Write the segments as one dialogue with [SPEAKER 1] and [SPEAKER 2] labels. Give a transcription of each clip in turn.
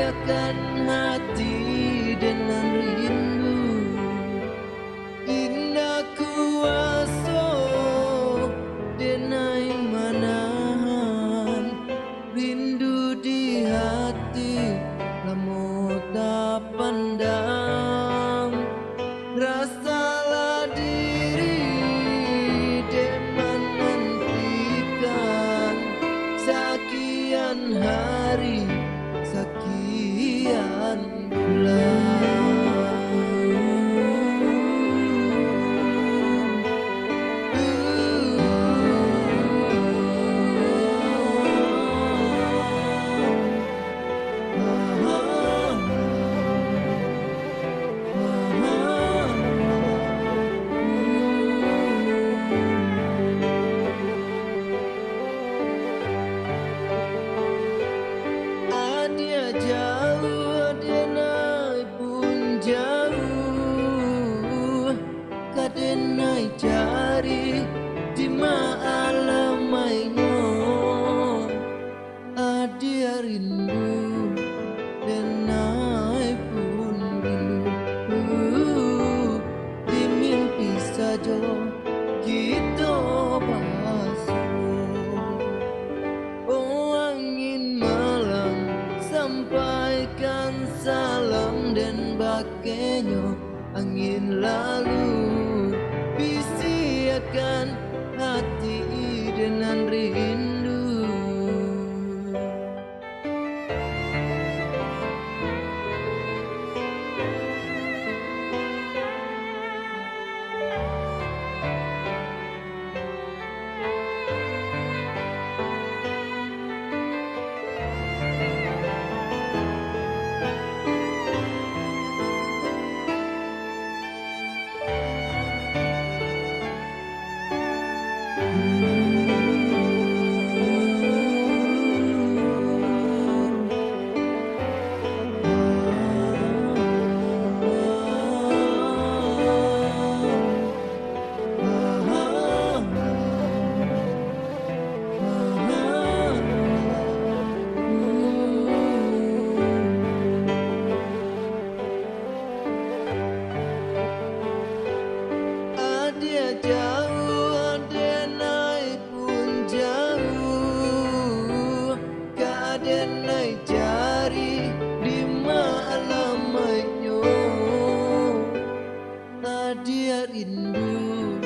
[SPEAKER 1] Isiakan hati dengan rindu. Indah kuaso denai manahan rindu di hati lamun tak pandang. Rasalah diri deman nantikan sekian hari, sekian bulan. Dia jauh, dia naik pun jauh, kadenai cari di maalamainya. Dia rindu, dia naik pun rindu, di mimpi saja kita basuh. Oh angin malam, sampaikan salam dan bakenya angin lalu, bisiakan hati dengan rindu. Dia jauh, dia naik pun jauh, kadenai cari di maalamainya. Dia rindu,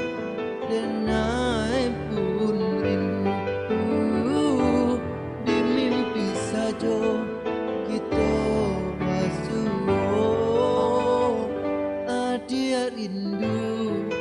[SPEAKER 1] dia naik pun rindu, di mimpi saja kita basuh. Dia rindu,